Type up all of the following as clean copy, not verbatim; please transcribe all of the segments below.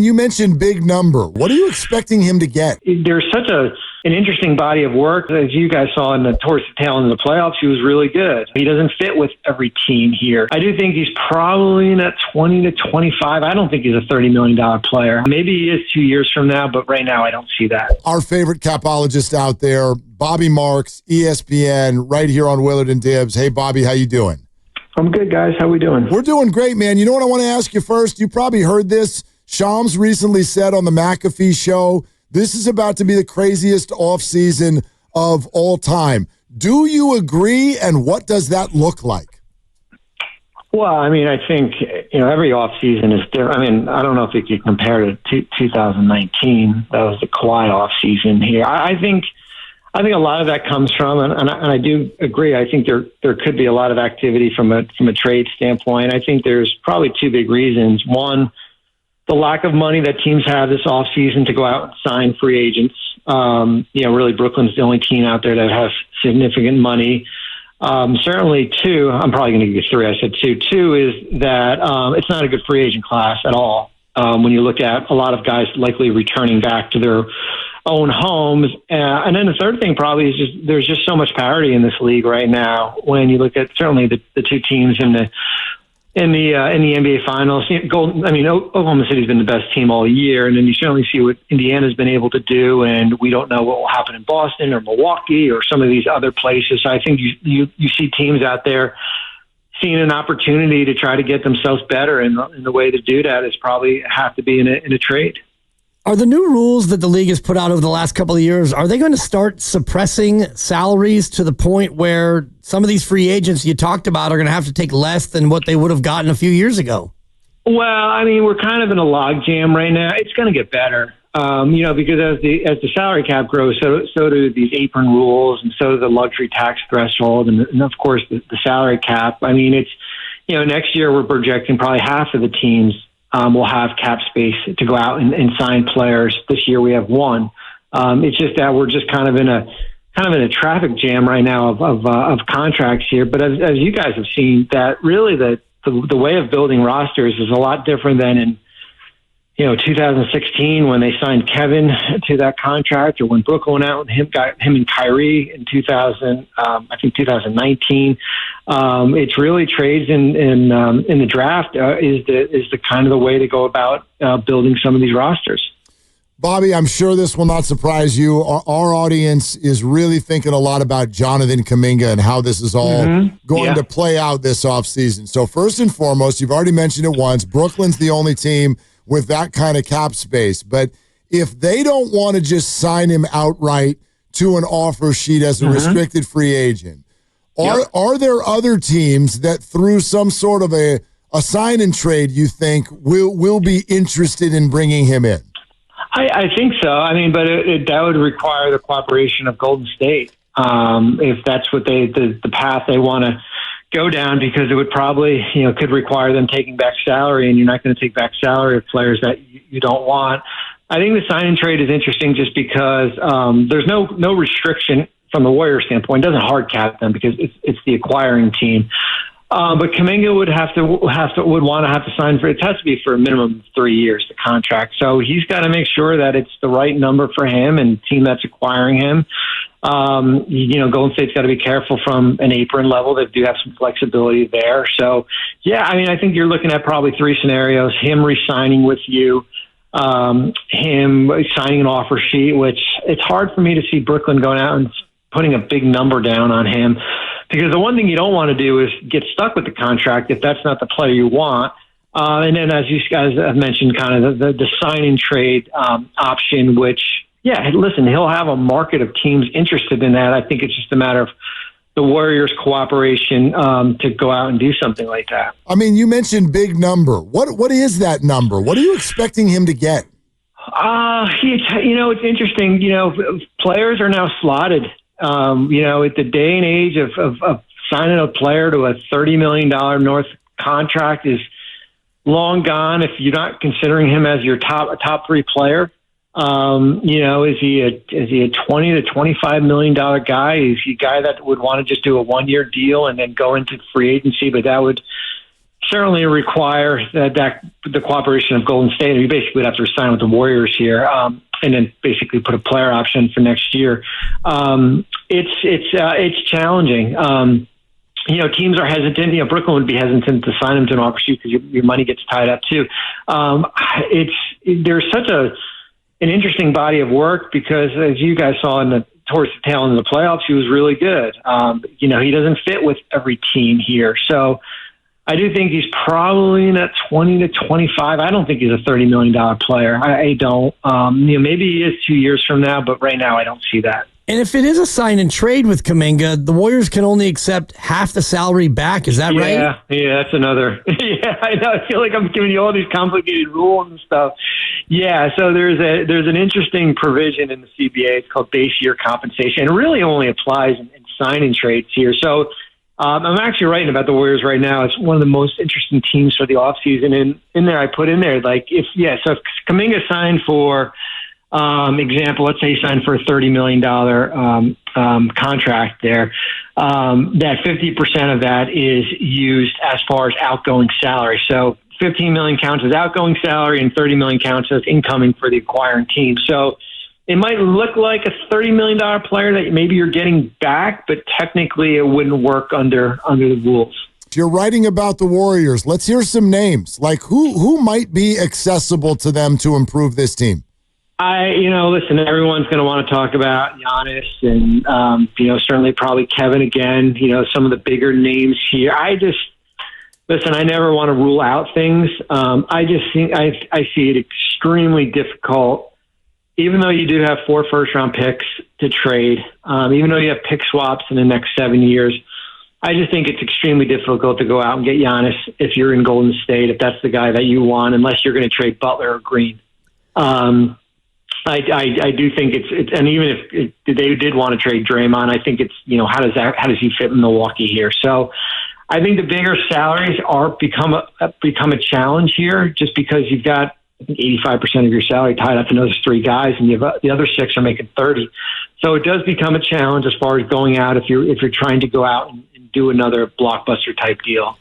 You mentioned big number. What are you expecting him to get? There's such an interesting body of work. As you guys saw towards the tail end of the playoffs, he was really good. He doesn't fit with every team here. I do think he's probably in that 20 to 25. I don't think he's a $30 million player. Maybe he is 2 years from now, but right now I don't see that. Our favorite capologist out there, Bobby Marks, ESPN, right here on Willard and Dibs. Hey, Bobby, how you doing? I'm good, guys. How we doing? We're doing great, man. You know what I want to ask you first? You probably heard this. Shams recently said on the McAfee show, this is about to be the craziest offseason of all time. Do you agree, and what does that look like? Well, I mean, I think, every offseason is different. I mean, I don't know if you could compare to 2019. That was the quiet offseason here. I think a lot of that comes from, and I do agree, I think there could be a lot of activity from a trade standpoint. I think there's probably two big reasons. One, the lack of money that teams have this offseason to go out and sign free agents. Really Brooklyn's the only team out there that has significant money. Certainly two, I'm probably going to give you three. I said two. Two is that it's not a good free agent class at all. When you look at a lot of guys likely returning back to their own homes. And then the third thing probably is just there's just so much parity in this league right now. When you look at certainly the two teams in the NBA Finals, Oklahoma City's been the best team all year, and then you certainly see what Indiana's been able to do, and we don't know what will happen in Boston or Milwaukee or some of these other places. So I think you see teams out there seeing an opportunity to try to get themselves better, and the way to do that is probably have to be in a trade. Are the new rules that the league has put out over the last couple of years, are they going to start suppressing salaries to the point where some of these free agents you talked about are going to have to take less than what they would have gotten a few years ago? Well, I mean, we're kind of in a logjam right now. It's going to get better, because as the salary cap grows, so do these apron rules, and so do the luxury tax threshold, and of course the salary cap. I mean, it's next year we're projecting probably half of the teams will have cap space to go out and sign players. This year we have one. It's just that we're just kind of in a traffic jam right now of contracts here. But as you guys have seen, that really the way of building rosters is a lot different than in 2016 when they signed Kevin to that contract, or when Brooklyn went out and him and Kyrie in 2019. It's really trades in the draft is the kind of the way to go about building some of these rosters. Bobby, I'm sure this will not surprise you. Our audience is really thinking a lot about Jonathan Kuminga and how this is all going to play out this offseason. So first and foremost, you've already mentioned it once, Brooklyn's the only team with that kind of cap space. But if they don't want to just sign him outright to an offer sheet as a restricted free agent, are there other teams that through some sort of a sign and trade you think will be interested in bringing him in? I think so. I mean, but that would require the cooperation of Golden State if that's what the path they want to go down, because it would probably could require them taking back salary, and you're not going to take back salary of players that you don't want. I think the sign and trade is interesting just because there's no restriction from the Warriors standpoint. It doesn't hard cap them because it's the acquiring team. But Kuminga would want to have to sign for it. It has to be for a minimum of 3 years, the contract. So he's got to make sure that it's the right number for him and the team that's acquiring him. Golden State's got to be careful from an apron level. They do have some flexibility there. So, yeah, I mean, I think you're looking at probably three scenarios: him re-signing with you, him signing an offer sheet, which it's hard for me to see Brooklyn going out and putting a big number down on him. Because the one thing you don't want to do is get stuck with the contract if that's not the player you want. And then, as you guys have mentioned, kind of the sign and trade option, which, listen, he'll have a market of teams interested in that. I think it's just a matter of the Warriors' cooperation to go out and do something like that. I mean, you mentioned big number. What is that number? What are you expecting him to get? It's interesting. Players are now slotted. At the day and age of signing a player to a $30 million north contract is long gone. If you're not considering him as your top three player, is he a $20 to $25 million guy? Is he a guy that would want to just do a 1 year deal and then go into free agency? But that would certainly require that the cooperation of Golden State. You basically would have to sign with the Warriors here, and then basically put a player option for next year. It's challenging. Teams are hesitant. Brooklyn would be hesitant to sign him to an offer sheet because your money gets tied up too. There's such an interesting body of work because, as you guys saw towards the tail end of the playoffs, he was really good. He doesn't fit with every team here, so I do think he's probably in that 20 to 25. I don't think he's a $30 million player. I don't. Maybe he is 2 years from now, but right now I don't see that. And if it is a sign and trade with Kuminga, the Warriors can only accept half the salary back. Is that right? Yeah, that's another. Yeah, I know. I feel like I'm giving you all these complicated rules and stuff. Yeah, so there's an interesting provision in the CBA. It's called base year compensation. It really only applies in sign and trades here. So I'm actually writing about the Warriors right now. It's one of the most interesting teams for the offseason. And in there, I put in there, so if Kuminga signed for, example, let's say he signed for a $30 million contract there, that 50% of that is used as far as outgoing salary. So $15 million counts as outgoing salary and $30 million counts as incoming for the acquiring team. So it might look like a $30 million player that maybe you're getting back, but technically it wouldn't work under the rules. You're writing about the Warriors. Let's hear some names. Like who might be accessible to them to improve this team? Listen, everyone's going to want to talk about Giannis and, certainly probably Kevin again, some of the bigger names here. I never want to rule out things. I see it extremely difficult, even though you do have 4 first-round picks to trade, even though you have pick swaps in the next 7 years. I just think it's extremely difficult to go out and get Giannis if you're in Golden State, if that's the guy that you want, unless you're going to trade Butler or Green. I do think it's and even if they did want to trade Draymond, I think it's how does he fit in Milwaukee here? So I think the bigger salaries are become a challenge here, just because you've got 85% of your salary tied up in those 3 guys, and the other 6 are making 30. So it does become a challenge as far as going out if you're trying to go out and do another blockbuster type deal.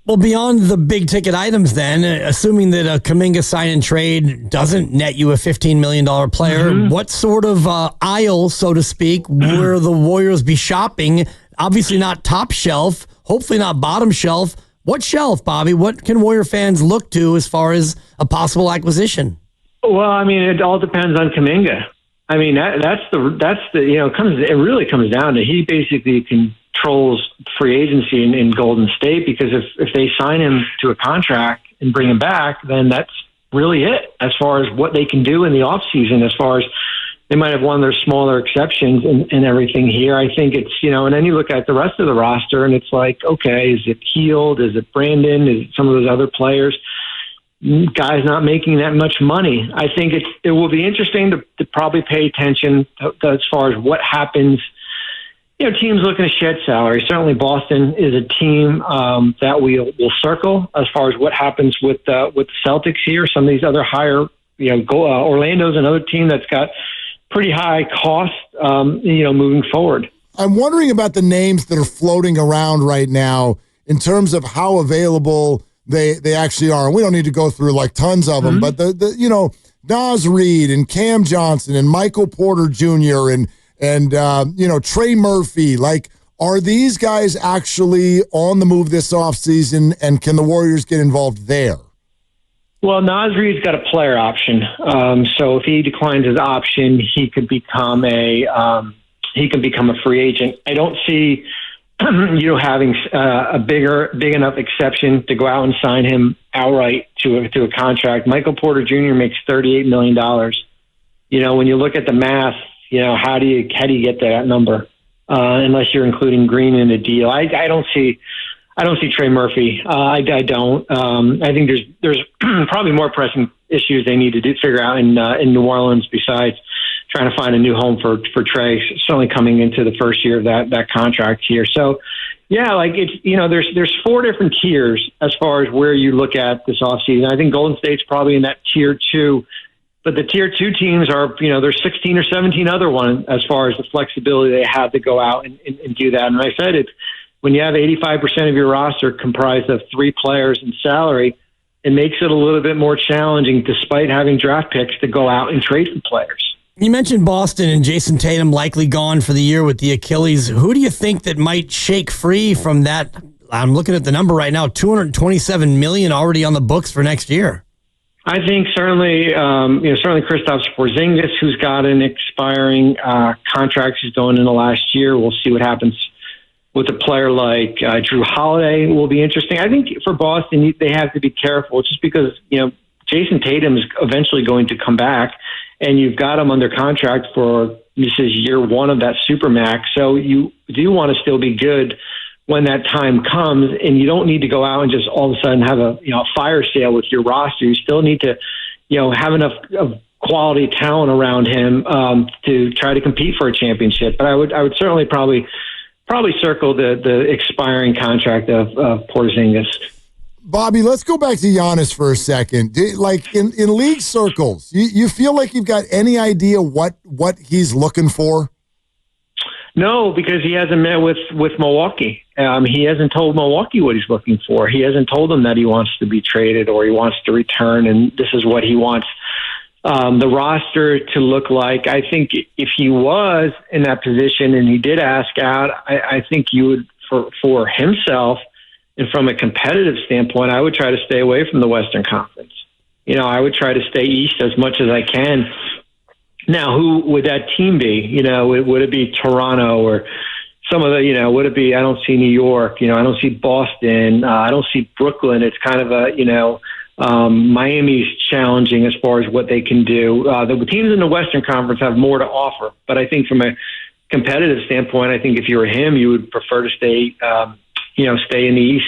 Well, beyond the big ticket items then, assuming that a Kuminga sign and trade doesn't net you a $15 million player, what sort of aisle, so to speak, will the Warriors be shopping? Obviously not top shelf, hopefully not bottom shelf. What shelf, Bobby? What can Warrior fans look to as far as a possible acquisition? Well, it all depends on Kuminga. It really comes down to he basically controls free agency in Golden State, because if they sign him to a contract and bring him back, then that's really it as far as what they can do in the offseason. As far as they might have one of their smaller exceptions and everything here. I think it's, and then you look at the rest of the roster and it's like, okay, is it Heald? Is it Brandon? Is it some of those other players? Guys not making that much money. I think it will be interesting to probably pay attention to as far as what happens. Teams looking to shed salary. Certainly Boston is a team that we'll circle as far as what happens with the Celtics here. Some of these other higher, Orlando's another team that's got pretty high cost, moving forward. I'm wondering about the names that are floating around right now in terms of how available they actually are. And we don't need to go through like tons of them, but the Naz Reid and Cam Johnson and Michael Porter Jr. and Trey Murphy, are these guys actually on the move this offseason, and can the Warriors get involved there? Well, Naz Reid's got a player option. So if he declines his option, he could become a free agent. I don't see having a big enough exception to go out and sign him outright to a contract. Michael Porter Jr. makes $38 million. When you look at the math, how do you get to that number? Unless you're including Green in the deal. I don't see Trey Murphy. I don't. I think there's probably more pressing issues they need to figure out in New Orleans besides trying to find a new home for Trey. Certainly coming into the first year of that contract here. So yeah, there's 4 different tiers as far as where you look at this offseason. I think Golden State's probably in that tier 2. But the tier 2 teams are, there's 16 or 17 other ones as far as the flexibility they have to go out and do that. And I said when you have 85% of your roster comprised of 3 players in salary, it makes it a little bit more challenging despite having draft picks to go out and trade for players. You mentioned Boston and Jason Tatum likely gone for the year with the Achilles. Who do you think that might shake free from that? I'm looking at the number right now, $227 million already on the books for next year. I think certainly Kristaps Porzingis, who's got an expiring contract, he's going in the last year. We'll see what happens with a player like Drew Holiday. Will be interesting. I think for Boston, they have to be careful just because Jason Tatum is eventually going to come back, and you've got him under contract for this is year 1 of that Supermax. So you do want to still be good when that time comes, and you don't need to go out and just all of a sudden have a fire sale with your roster. You still need to have enough of quality talent around him to try to compete for a championship. But I would certainly probably circle the expiring contract of Porzingis. Bobby, let's go back to Giannis for a second. Like in league circles, you feel like you've got any idea what he's looking for? No, because he hasn't met with Milwaukee. He hasn't told Milwaukee what he's looking for. He hasn't told them that he wants to be traded or he wants to return, and this is what he wants the roster to look like. I think if he was in that position and he did ask out, I think you would, for himself and from a competitive standpoint, I would try to stay away from the Western Conference. I would try to stay East as much as I can. Now, who would that team be? Would it be Toronto or some of the, would it be, I don't see New York, I don't see Boston, I don't see Brooklyn. It's kind of a, Miami's challenging as far as what they can do. The teams in the Western Conference have more to offer, but I think from a competitive standpoint, I think if you were him, you would prefer to stay in the East.